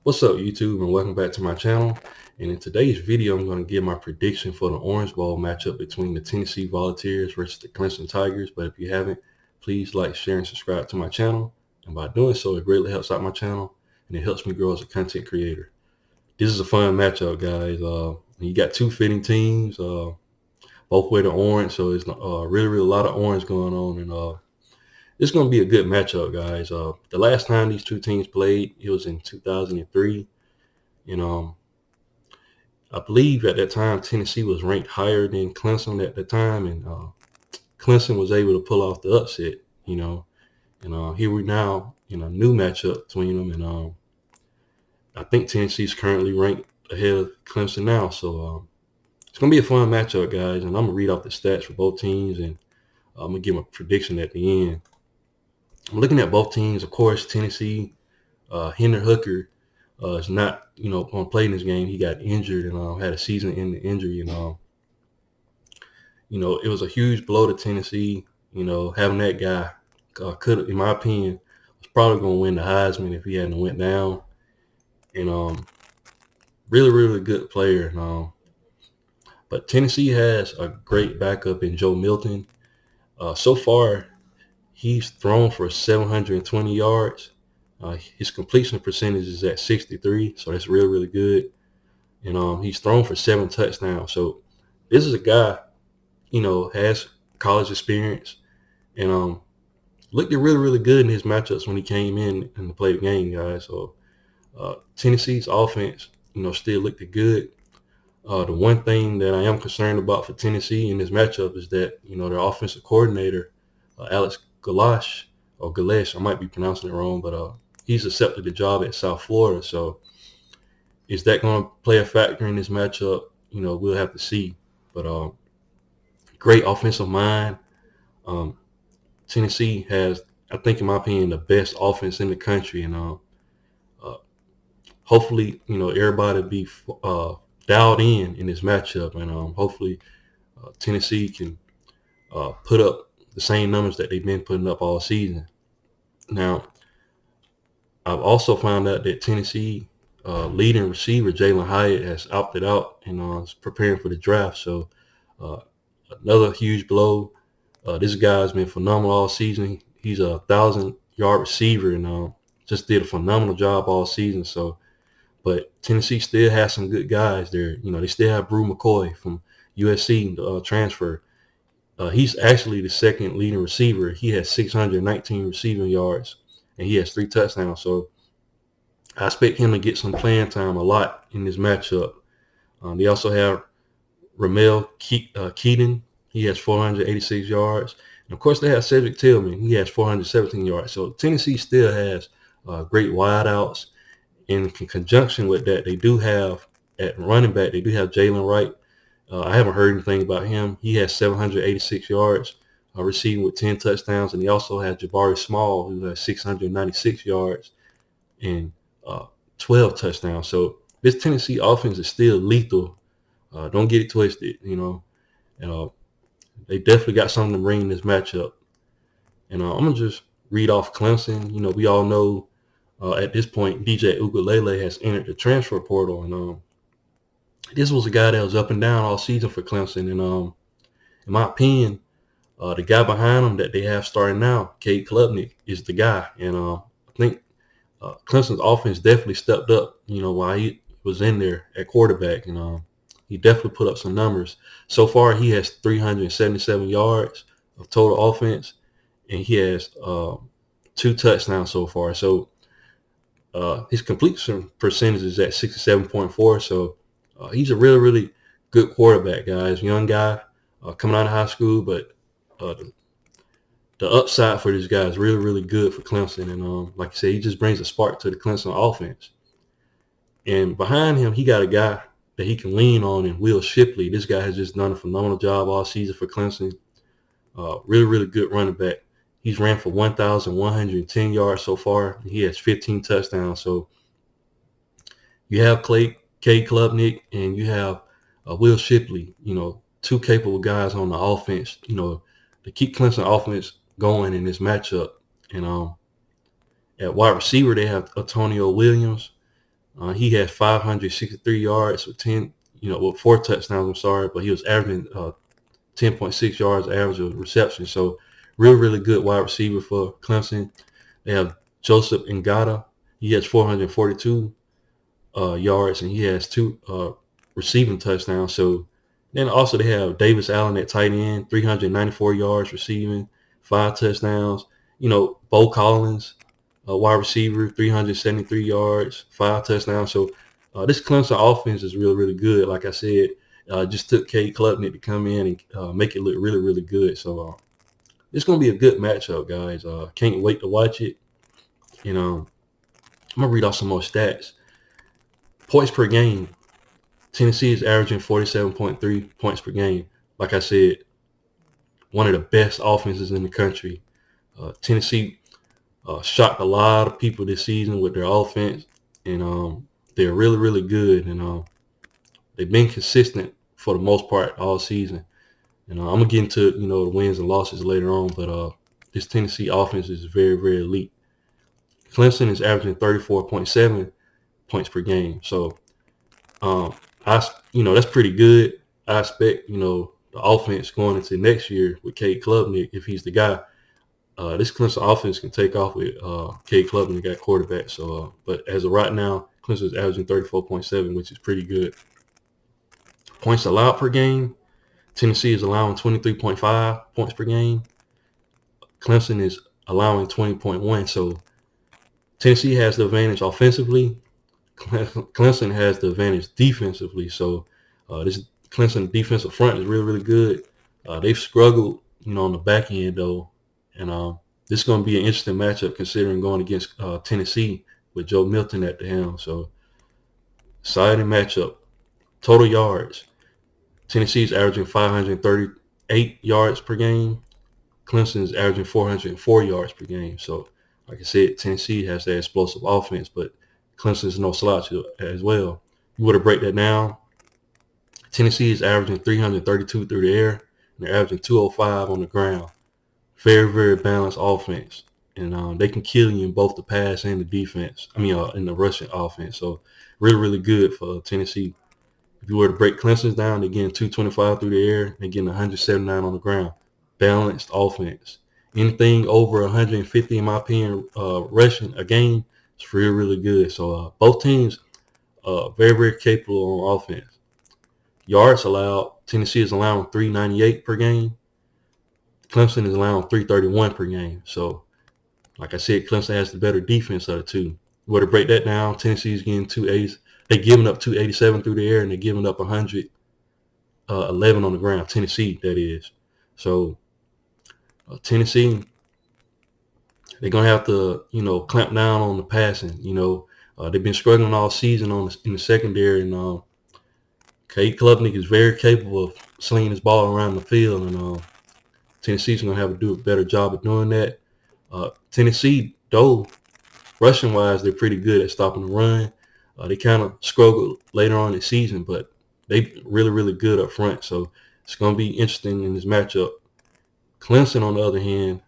What's up, YouTube, and welcome back to my channel. And in today's video, I'm going to give my prediction for the Orange Bowl matchup between the Tennessee Volunteers versus the Clemson Tigers. But if you haven't, please like, share, and subscribe to my channel. And by doing so, it greatly helps out my channel, and it helps me grow as a content creator. This is a fun matchup, guys. You got two fitting teams, both wear the orange, so it's really a lot of orange going on, and it's going to be a good matchup, guys. The last time these two teams played, it was in 2003. And I believe at that time Tennessee was ranked higher than Clemson at the time, and Clemson was able to pull off the upset. And here we now in a new matchup between them, and I think Tennessee's currently ranked ahead of Clemson now. So it's gonna be a fun matchup, guys. And I'm gonna read off the stats for both teams, and I'm gonna give my prediction at the end. I'm looking at both teams. Of course, Tennessee, Hendon Hooker is not, going to play in this game. He got injured and had a season-ending injury, and it was a huge blow to Tennessee. Having that guy could, in my opinion, was probably going to win the Heisman if he hadn't went down. And really good player. But Tennessee has a great backup in Joe Milton. So far, he's thrown for 720 yards. His completion percentage is at 63, so that's really good. And he's thrown for 7 touchdowns. So this is a guy, has college experience, and looked really good in his matchups when he came in and to play the game, guys. So Tennessee's offense, still looked good. The one thing that I am concerned about for Tennessee in this matchup is that, their offensive coordinator, Alex Galesh, I might be pronouncing it wrong, but he's accepted the job at South Florida. So is that going to play a factor in this matchup? We'll have to see. But great offensive mind. Tennessee has, I think, in my opinion, the best offense in the country, and hopefully, everybody be dialed in this matchup, and hopefully Tennessee can put up the same numbers that they've been putting up all season. Now, I've also found out that Tennessee leading receiver Jalen Hyatt has opted out and is preparing for the draft. So another huge blow. This guy's been phenomenal all season. He's a 1,000-yard receiver and just did a phenomenal job all season. So, but Tennessee still has some good guys there. They still have Brew McCoy from USC transfer. He's actually the second leading receiver. He has 619 receiving yards, and he has 3 touchdowns. So I expect him to get some playing time a lot in this matchup. They also have Ramel Keaton. He has 486 yards. And, of course, they have Cedric Tillman. He has 417 yards. So Tennessee still has great wideouts. In conjunction with that, they do have, at running back, they do have Jalen Wright. I haven't heard anything about him. He has 786 yards receiving with 10 touchdowns. And he also has Jabari Small, who has 696 yards and 12 touchdowns. So this Tennessee offense is still lethal. Don't get it twisted, and they definitely got something to bring in this matchup. And I'm going to just read off Clemson. We all know at this point, DJ Ugalele has entered the transfer portal. And this was a guy that was up and down all season for Clemson. And in my opinion, the guy behind him that they have starting now, Cade Klubnik, is the guy. And I think Clemson's offense definitely stepped up, while he was in there at quarterback. And he definitely put up some numbers. So far, he has 377 yards of total offense, and he has 2 touchdowns so far. So his completion percentage is at 67.4. So he's a really good quarterback, guys. Young guy coming out of high school, but the upside for this guy is really good for Clemson. And like I said, he just brings a spark to the Clemson offense. And behind him, he got a guy that he can lean on in Will Shipley. This guy has just done a phenomenal job all season for Clemson. Really good running back. He's ran for 1,110 yards so far. He has 15 touchdowns. So you have Cade Klubnik and you have Will Shipley, 2 capable guys on the offense, to keep Clemson offense going in this matchup. And at wide receiver, they have Antonio Williams. He had 563 yards with 4 touchdowns. I'm sorry, but he was averaging 10.6 yards average of reception. So really good wide receiver for Clemson. They have Joseph Ngata. He has 442 yards, and he has 2 receiving touchdowns. So then also they have Davis Allen at tight end, 394 yards receiving, 5 touchdowns. Bo Collins, wide receiver, 373 yards, 5 touchdowns. So this Clemson offense is really good. Like I said, just took Cade Klubnik to come in and make it look really good. So it's going to be a good matchup, guys. Can't wait to watch it. I'm going to read off some more stats. Points per game. Tennessee is averaging 47.3 points per game. Like I said, one of the best offenses in the country. Tennessee shocked a lot of people this season with their offense, and they're really good. And they've been consistent for the most part all season. And I'm gonna get into the wins and losses later on, but this Tennessee offense is very elite. Clemson is averaging 34.7 points per game. So that's pretty good. I expect the offense going into next year with Cade Klubnik, if he's the guy. This Clemson offense can take off with Cade Klubnik at quarterback. So, but as of right now, Clemson is averaging 34.7, which is pretty good. Points allowed per game. Tennessee is allowing 23.5 points per game. Clemson is allowing 20.1. So Tennessee has the advantage offensively. Clemson has the advantage defensively. So this Clemson defensive front is really good. They've struggled, on the back end though, and this is going to be an interesting matchup considering going against Tennessee with Joe Milton at the helm. So exciting matchup. Total yards. Tennessee is averaging 538 yards per game. Clemson is averaging 404 yards per game. So, like I said, Tennessee has that explosive offense, but Clemson is no slouch as well. You were to break that down, Tennessee is averaging 332 through the air, and they're averaging 205 on the ground. Very balanced offense, and they can kill you in both the pass and the defense. In the rushing offense. So, really good for Tennessee. If you were to break Clemson's down, they're getting 225 through the air, they're getting 179 on the ground. Balanced offense. Anything over 150, in my opinion, rushing a game is really good. So both teams very capable on offense. Yards allowed. Tennessee is allowing 398 per game. Clemson is allowing 331 per game. So, like I said, Clemson has the better defense of the two. Were to break that down, Tennessee is getting 280. They're giving up 287 through the air, and they're giving up 111 on the ground. Tennessee, that is. So Tennessee, they're gonna have to, clamp down on the passing. They've been struggling all season in the secondary, and Cade Klubnik is very capable of slinging his ball around the field, and Tennessee's gonna have to do a better job of doing that. Tennessee, though, rushing wise, they're pretty good at stopping the run. They kind of struggled later on in the season, but they really good up front. So it's going to be interesting in this matchup. Clemson, on the other hand,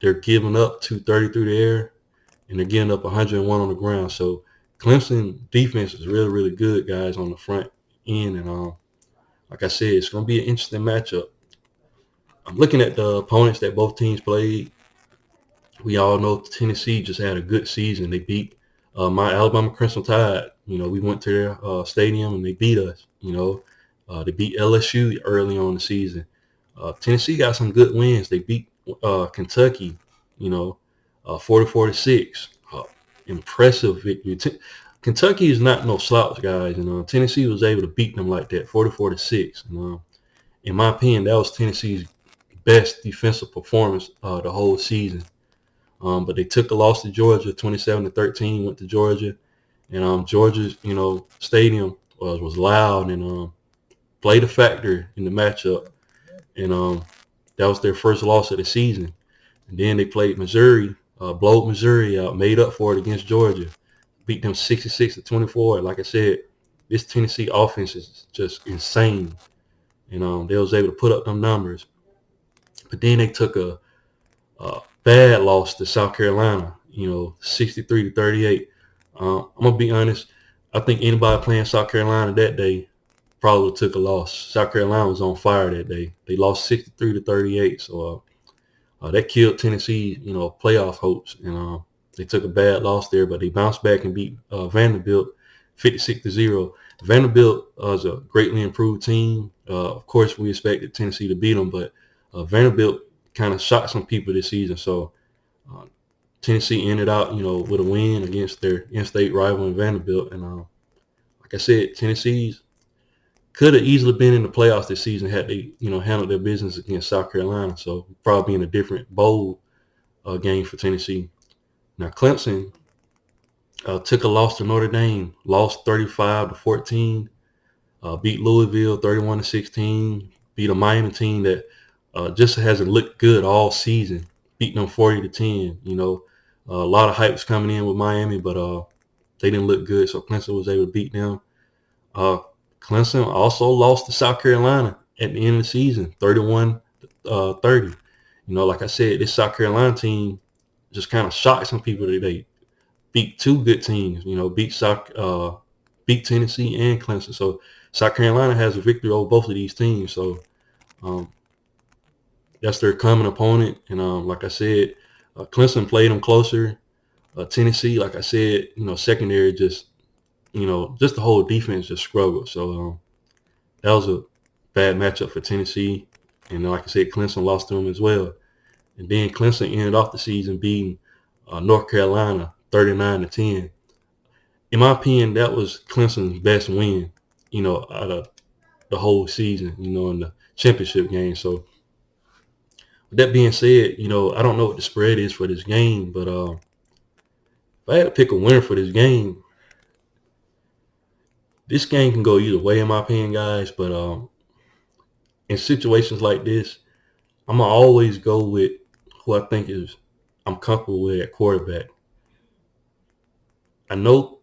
they're giving up 230 through the air, and they're giving up 101 on the ground. So Clemson defense is really good, guys, on the front end. And like I said, it's going to be an interesting matchup. I'm looking at the opponents that both teams played. We all know Tennessee just had a good season. They beat my Alabama Crimson Tide. We went to their stadium and they beat us. They beat LSU early on in the season. Tennessee got some good wins. They beat Kentucky, 40-46. Impressive victory. Kentucky is not no slouch, guys. Tennessee was able to beat them like that, 44-6. In my opinion, that was Tennessee's best defensive performance the whole season. But they took a loss to Georgia, 27-13. Went to Georgia, and Georgia's stadium was loud and played a factor in the matchup. And that was their first loss of the season. And then they played Missouri, blowed Missouri out, made up for it against Georgia, beat them 66-24. Like I said, this Tennessee offense is just insane, and they was able to put up them numbers. But then they took a bad loss to South Carolina, 63-38. I'm gonna be honest. I think anybody playing South Carolina that day probably took a loss. South Carolina was on fire that day. They lost 63-38, so that killed Tennessee, playoff hopes. And they took a bad loss there, but they bounced back and beat Vanderbilt 56-0. Vanderbilt is a greatly improved team. Of course, we expected Tennessee to beat them, but Vanderbilt kind of shocked some people this season. So uh, Tennessee ended out, with a win against their in-state rival in Vanderbilt. And like I said, Tennessee's could have easily been in the playoffs this season had they, handled their business against South Carolina. So probably in a different bowl game for Tennessee. Now Clemson took a loss to Notre Dame, lost 35-14, beat Louisville 31-16, beat a Miami team that just hasn't looked good all season, beating them 40-10. A lot of hype was coming in with Miami, but they didn't look good, so Clemson was able to beat them. Clemson also lost to South Carolina at the end of the season, 31-30. Like I said, this South Carolina team just kind of shocked some people today. Beat two good teams, beat Tennessee and Clemson. So South Carolina has a victory over both of these teams. So um, that's their common opponent. And like I said, Clemson played them closer. Tennessee, like I said, secondary just the whole defense just struggled. So that was a bad matchup for Tennessee. And like I said, Clemson lost to them as well. And then Clemson ended off the season beating North Carolina 39-10. In my opinion, that was Clemson's best win, out of the whole season, in the championship game. So with that being said, I don't know what the spread is for this game, but if I had to pick a winner for this game can go either way in my opinion, guys. But in situations like this, I'm gonna always go with who I think I'm comfortable with at quarterback. I know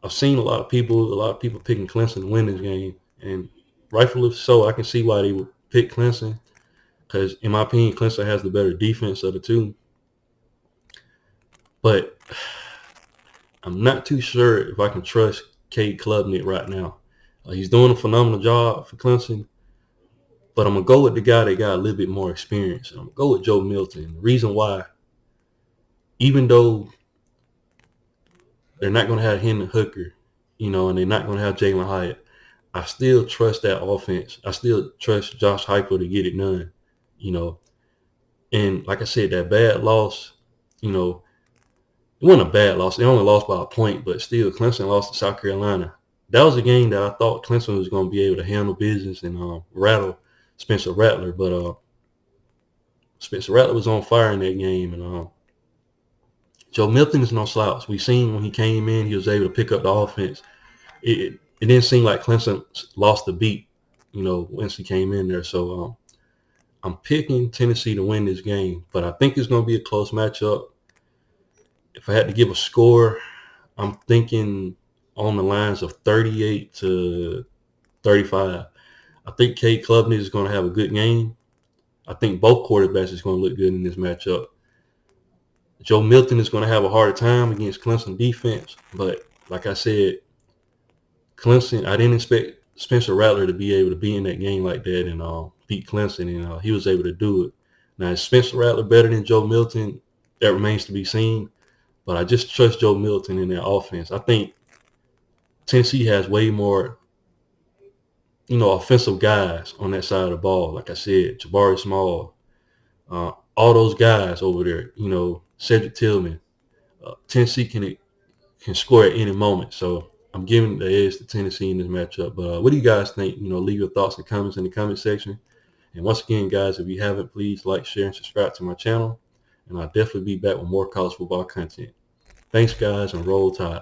I've seen a lot of people picking Clemson to win this game, and rightfully so. I can see why they would pick Clemson because, in my opinion, Clemson has the better defense of the two. But I'm not too sure if I can trust Cade Klubnik right now. He's doing a phenomenal job for Clemson, but I'm going to go with the guy that got a little bit more experience. I'm going to go with Joe Milton. The reason why, even though they're not going to have Hendon Hooker, and they're not going to have Jalen Hyatt, I still trust that offense. I still trust Josh Heupel to get it done, And like I said, that bad loss, it wasn't a bad loss. They only lost by a point, but still, Clemson lost to South Carolina. That was a game that I thought Clemson was going to be able to handle business and rattle Spencer Rattler. But Spencer Rattler was on fire in that game. And Joe Milton is no slouch. We seen when he came in, he was able to pick up the offense. It didn't seem like Clemson lost the beat, once he came in there. So I'm picking Tennessee to win this game. But I think it's going to be a close matchup. If I had to give a score, I'm thinking on the lines of 38-35. I think Cade Klubnik is going to have a good game. I think both quarterbacks is going to look good in this matchup. Joe Milton is going to have a harder time against Clemson defense, but like I said, Clemson, I didn't expect Spencer Rattler to be able to be in that game like that and beat Clemson, and he was able to do it. Now, is Spencer Rattler better than Joe Milton? That remains to be seen. But I just trust Joe Milton in their offense. I think Tennessee has way more, offensive guys on that side of the ball. Like I said, Jabari Small, all those guys over there, Cedric Tillman. Tennessee can score at any moment. So I'm giving the edge to Tennessee in this matchup. But what do you guys think? Leave your thoughts and comments in the comment section. And once again, guys, if you haven't, please like, share, and subscribe to my channel. And I'll definitely be back with more college football content. Thanks, guys, and roll tide.